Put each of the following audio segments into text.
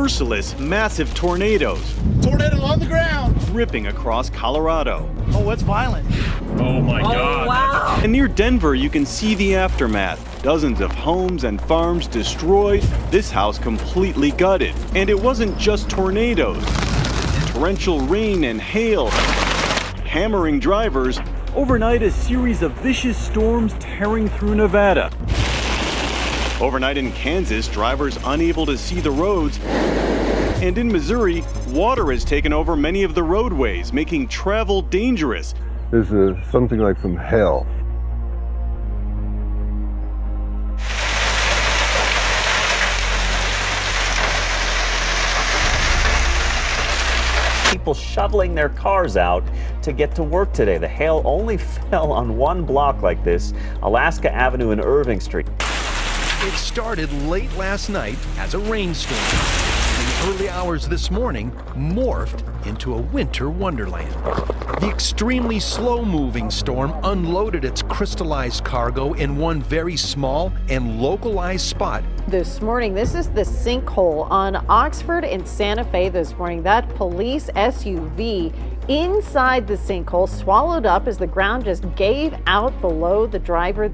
merciless, massive tornadoes. Tornado on the ground! Ripping across Colorado. Oh, it's violent. Oh my God. Wow. And near Denver, you can see the aftermath. Dozens of homes and farms destroyed, this house completely gutted. And it wasn't just tornadoes. Torrential rain and hail, hammering drivers. Overnight, a series of vicious storms tearing through Nevada. Overnight in Kansas, drivers unable to see the roads. And in Missouri, water has taken over many of the roadways, making travel dangerous. This is something like from hell. People shoveling their cars out to get to work today. The hail only fell on one block like this, Alaska Avenue and Irving Street. It started late last night as a rainstorm. In the early hours this morning, morphed into a winter wonderland. The extremely slow-moving storm unloaded its crystallized cargo in one very small and localized spot. This morning, this is the sinkhole on Oxford and Santa Fe this morning. That police SUV inside the sinkhole swallowed up as the ground just gave out below the driver.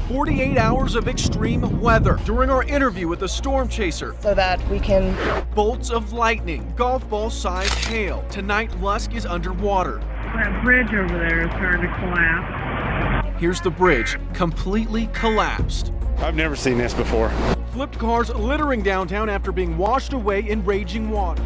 48 hours of extreme weather during our interview with the storm chaser. So that we can... Bolts of lightning, golf ball-sized hail. Tonight, Lusk is underwater. That bridge over there is starting to collapse. Here's the bridge, completely collapsed. I've never seen this before. Flipped cars littering downtown after being washed away in raging water.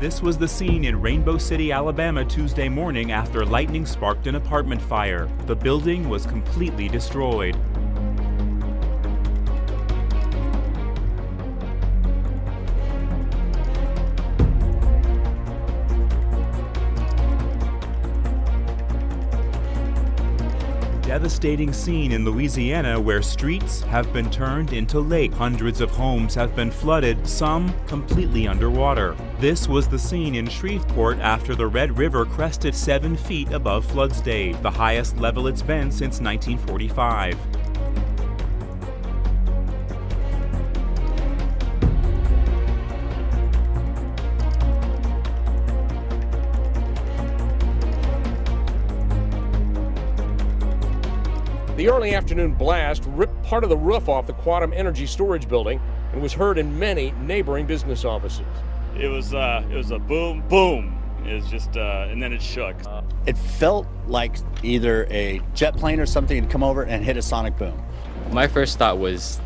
This was the scene in Rainbow City, Alabama Tuesday morning after lightning sparked an apartment fire. The building was completely destroyed. Devastating scene in Louisiana where streets have been turned into lakes. Hundreds of homes have been flooded, some completely underwater. This was the scene in Shreveport after the Red River crested 7 feet above flood stage, the highest level it's been since 1945. The early afternoon blast ripped part of the roof off the Quantum Energy Storage Building and was heard in many neighboring business offices. It was a boom, boom. It was just, and then it shook. It felt like either a jet plane or something had come over and hit a sonic boom. My first thought was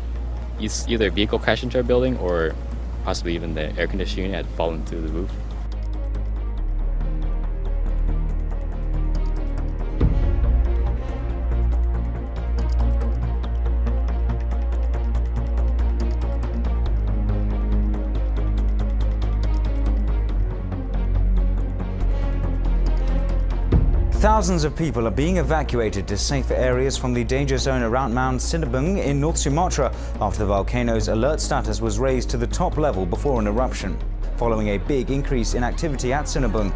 either a vehicle crashed into our building or possibly even the air conditioning unit had fallen through the roof. Thousands of people are being evacuated to safer areas from the danger zone around Mount Sinabung in North Sumatra after the volcano's alert status was raised to the top level before an eruption, following a big increase in activity at Sinabung.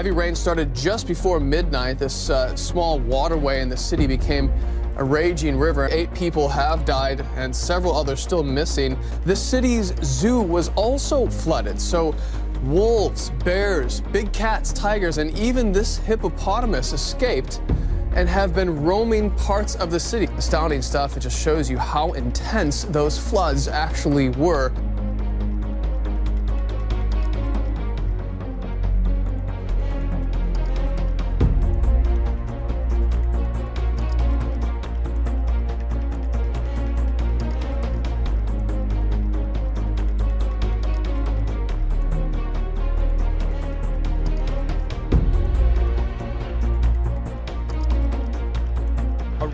Heavy rain started just before midnight. This small waterway in the city became a raging river. 8 people have died and several others still missing. The city's zoo was also flooded, so wolves, bears, big cats, tigers, and even this hippopotamus escaped and have been roaming parts of the city. Astounding stuff. It just shows you how intense those floods actually were.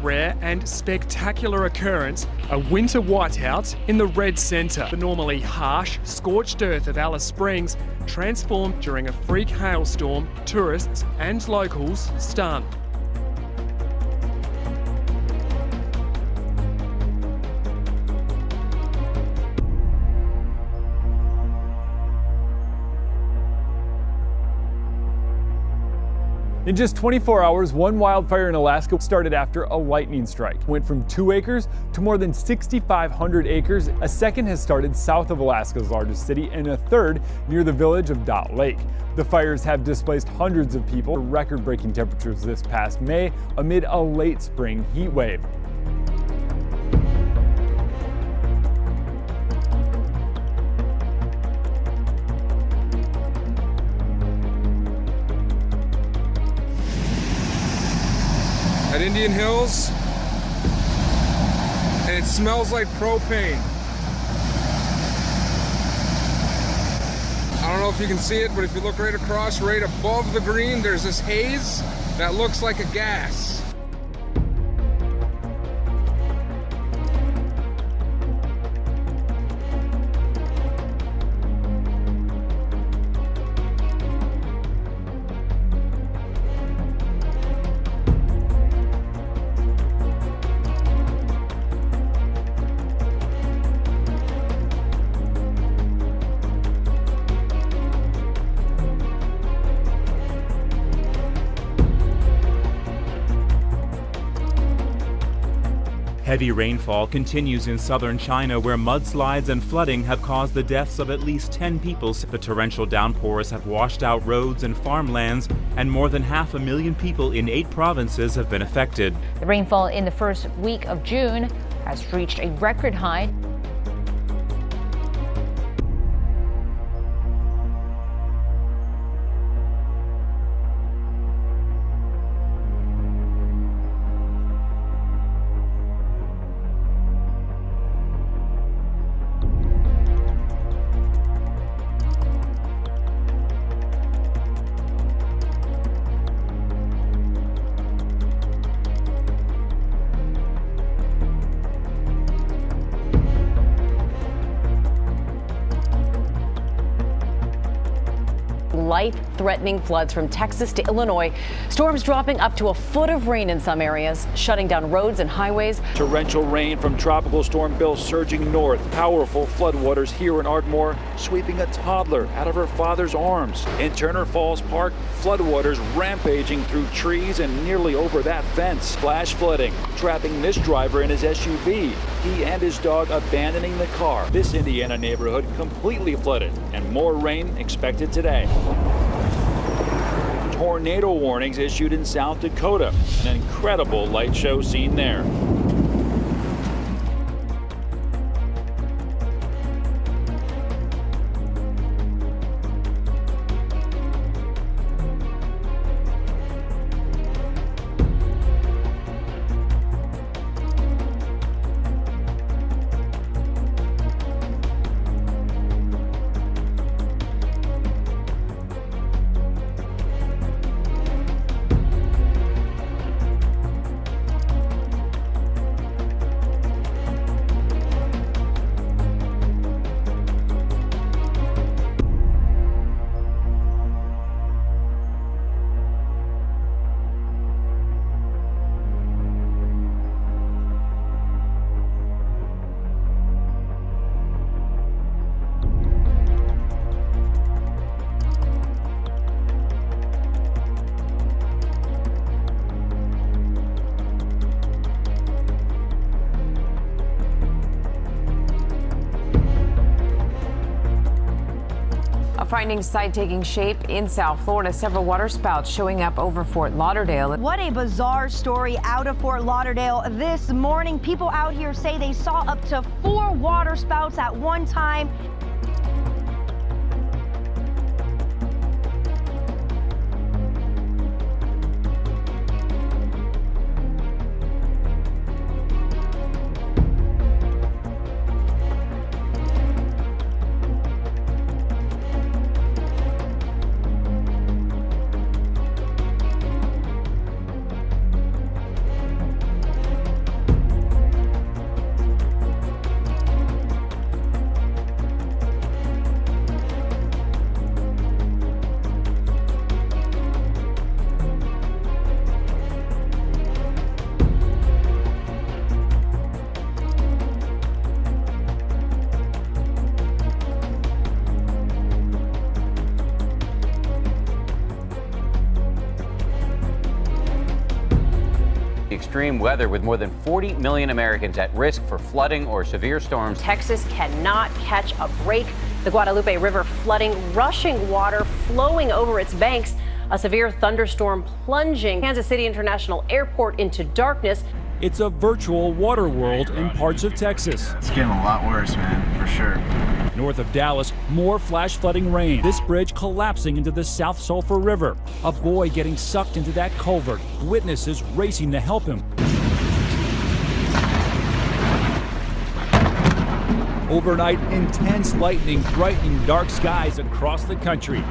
Rare and spectacular occurrence, a winter whiteout in the red centre. The normally harsh, scorched earth of Alice Springs transformed during a freak hailstorm, tourists and locals stunned. In just 24 hours, one wildfire in Alaska started after a lightning strike. Went from 2 acres to more than 6,500 acres. A second has started south of Alaska's largest city, and a third near the village of Dot Lake. The fires have displaced hundreds of people. Record-breaking temperatures this past May amid a late spring heat wave. At Indian Hills, and it smells like propane. I don't know if you can see it, but if you look right across, right above the green, there's this haze that looks like a gas. Heavy rainfall continues in southern China, where mudslides and flooding have caused the deaths of at least 10 people. The torrential downpours have washed out roads and farmlands, and more than 500,000 people in 8 provinces have been affected. The rainfall in the first week of June has reached a record high. Life-threatening floods from Texas to Illinois. Storms dropping up to a foot of rain in some areas, shutting down roads and highways. Torrential rain from Tropical Storm Bill surging north. Powerful floodwaters here in Ardmore, sweeping a toddler out of her father's arms. In Turner Falls Park, floodwaters rampaging through trees and nearly over that fence. Flash flooding, trapping this driver in his SUV. He and his dog abandoning the car. This Indiana neighborhood completely flooded, and more rain expected today. Tornado warnings issued in South Dakota. An incredible light show seen there. Finding site taking shape in South Florida, several waterspouts showing up over Fort Lauderdale. What a bizarre story out of Fort Lauderdale this morning. People out here say they saw up to 4 waterspouts at one time. Extreme weather with more than 40 million Americans at risk for flooding or severe storms. Texas cannot catch a break. The Guadalupe River flooding, rushing water flowing over its banks. A severe thunderstorm plunging Kansas City International Airport into darkness. It's a virtual water world in parts of Texas. It's getting a lot worse, man, for sure. North of Dallas, more flash flooding rain. This bridge collapsing into the South Sulphur River. A boy getting sucked into that culvert. Witnesses racing to help him. Overnight, intense lightning brightening dark skies across the country,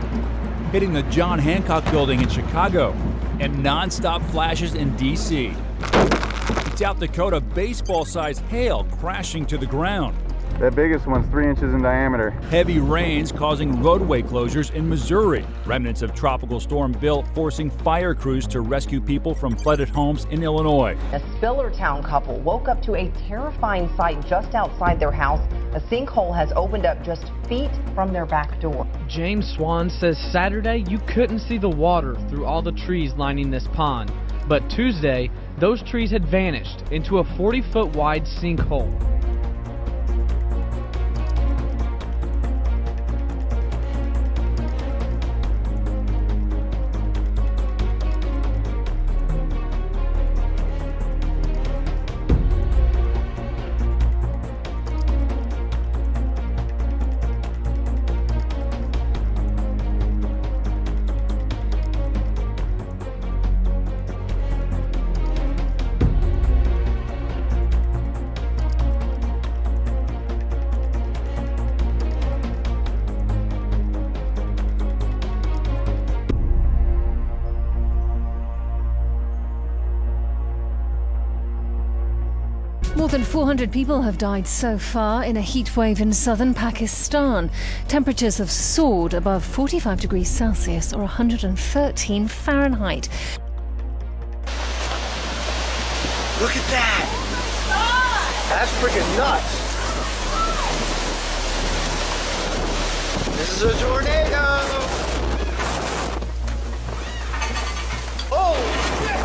hitting the John Hancock Building in Chicago, and nonstop flashes in D.C. In South Dakota, baseball-sized hail crashing to the ground. That biggest one's 3 inches in diameter. Heavy rains causing roadway closures in Missouri. Remnants of Tropical Storm Bill forcing fire crews to rescue people from flooded homes in Illinois. A Spillertown couple woke up to a terrifying sight just outside their house. A sinkhole has opened up just feet from their back door. James Swan says Saturday you couldn't see the water through all the trees lining this pond. But Tuesday, those trees had vanished into a 40-foot wide sinkhole. More than 400 people have died so far in a heat wave in southern Pakistan. Temperatures have soared above 45 degrees Celsius or 113 Fahrenheit. Look at that! That's freaking nuts! This is a tornado! Oh, shit!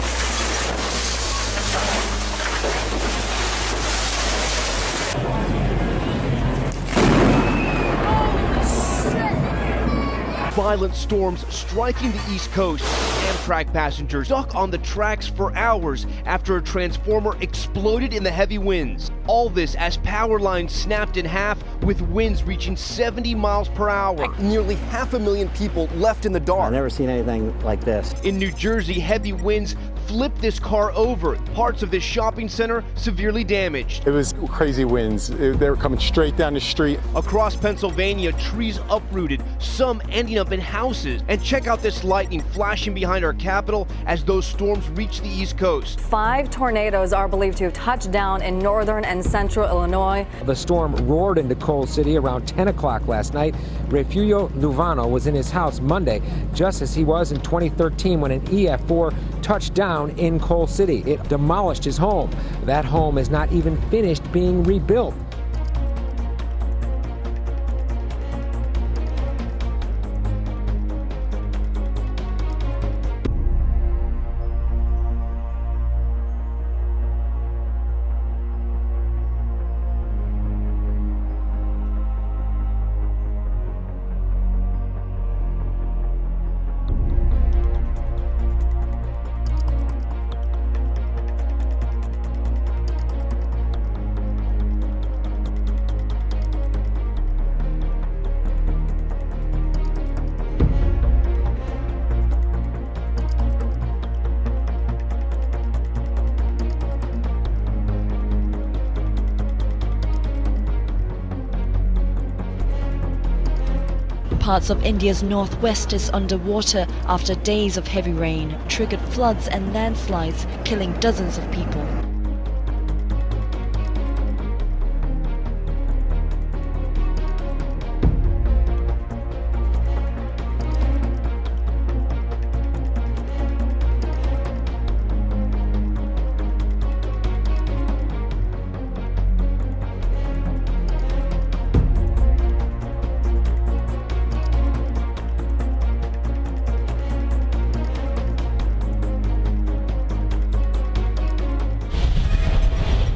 Violent storms striking the East Coast. Amtrak passengers stuck on the tracks for hours after a transformer exploded in the heavy winds. All this as power lines snapped in half with winds reaching 70 miles per hour. Nearly 500,000 people left in the dark. I've never seen anything like this. In New Jersey, heavy winds flipped this car over. Parts of this shopping center severely damaged. It was crazy winds. They were coming straight down the street. Across Pennsylvania, trees uprooted, some ending up in houses. And check out this lightning flashing behind our capital as those storms reach the East Coast. 5 tornadoes are believed to have touched down in northern and central Illinois. The storm roared into Coal City around 10 o'clock last night. Refugio Luvano was in his house Monday, just as he was in 2013 when an EF4 touched down in Coal City. It demolished his home. That home is not even finished being rebuilt. parts of India's northwest is underwater after days of heavy rain triggered floods and landslides, killing dozens of people.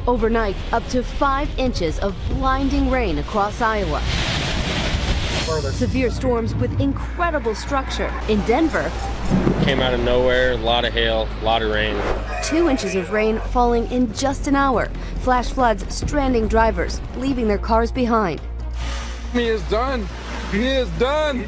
Overnight, up to 5 inches of blinding rain across Iowa. Severe storms with incredible structure in Denver. Came out of nowhere, a lot of hail, a lot of rain. 2 inches of rain falling in just an hour. Flash floods stranding drivers, leaving their cars behind. He is done. He is done.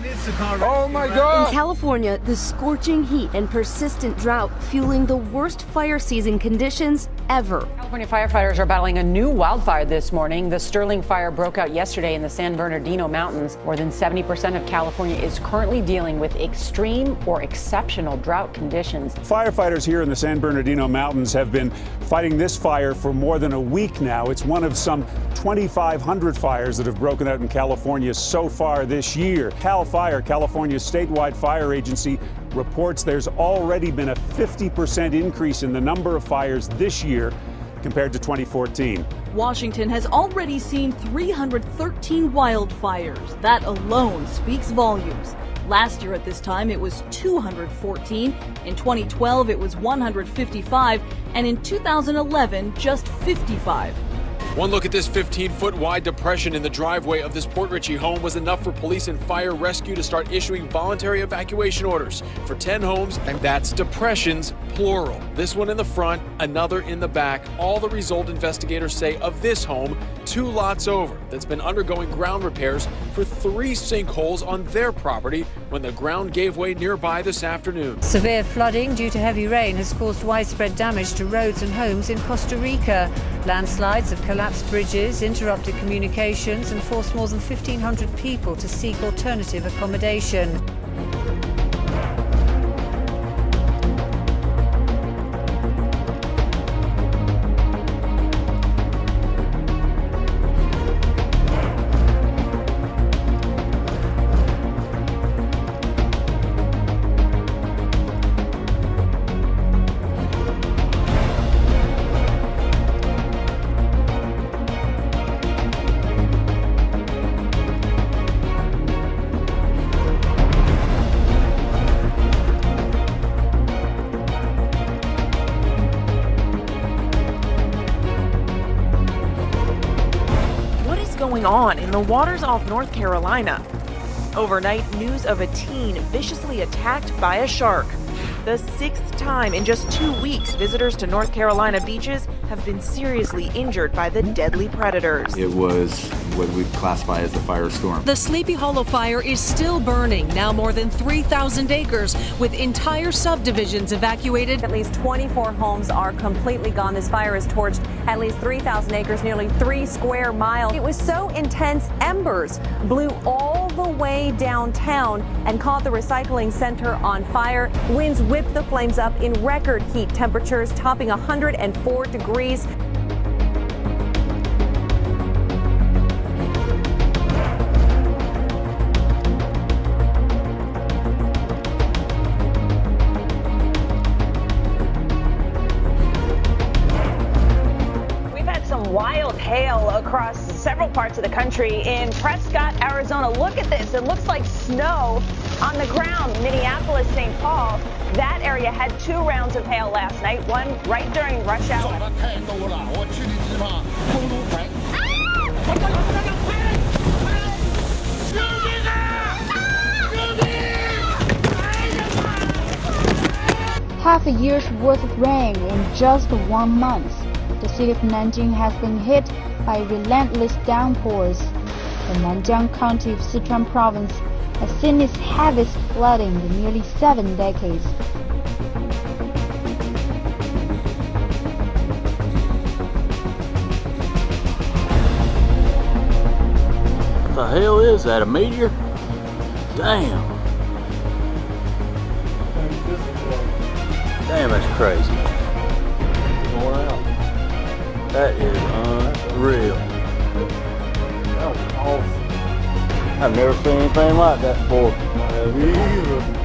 Oh my God. In California, the scorching heat and persistent drought fueling the worst fire season conditions ever. California firefighters are battling a new wildfire this morning. The Sterling fire broke out yesterday in the San Bernardino Mountains. More than 70% of California is currently dealing with extreme or exceptional drought conditions. Firefighters here in the San Bernardino Mountains have been fighting this fire for more than a week now. It's one of some 2,500 fires that have broken out in California so far this year. CAL FIRE, California's statewide fire agency, reports there's already been a 50% increase in the number of fires this year compared to 2014. Washington has already seen 313 wildfires. That alone speaks volumes. Last year at this time, it was 214. In 2012, it was 155. And in 2011, just 55. One look at this 15-foot wide depression in the driveway of this Port Richey home was enough for police and fire rescue to start issuing voluntary evacuation orders for 10 homes, and that's depressions, plural. This one in the front, another in the back. All the result, investigators say, of this home, 2 lots over, that's been undergoing ground repairs for 3 sinkholes on their property when the ground gave way nearby this afternoon. Severe flooding due to heavy rain has caused widespread damage to roads and homes in Costa Rica. Landslides have collapsed bridges, interrupted communications and forced more than 1,500 people to seek alternative accommodation. On in the waters off North Carolina. Overnight, news of a teen viciously attacked by a shark. The 6th time in just 2 weeks, visitors to North Carolina beaches have been seriously injured by the deadly predators. It was what we classify as a firestorm. The Sleepy Hollow fire is still burning, now more than 3,000 acres, with entire subdivisions evacuated. At least 24 homes are completely gone. This fire has torched at least 3,000 acres, nearly 3 square miles. It was so intense, embers blew all the way downtown and caught the recycling center on fire. Winds whipped the flames up in record heat temperatures, topping 104 degrees. Wild hail across several parts of the country. In Prescott, Arizona, look at this. It looks like snow on the ground. Minneapolis, St. Paul, that area had 2 rounds of hail last night, one right during rush hour. Half a year's worth of rain in just 1 month. The city of Nanjing has been hit by relentless downpours. The Nanjiang County of Sichuan Province has seen its heaviest flooding in nearly 7 decades. The hell is that, a meteor? Damn. Damn, that's crazy. That is unreal. That was awesome. I've never seen anything like that before.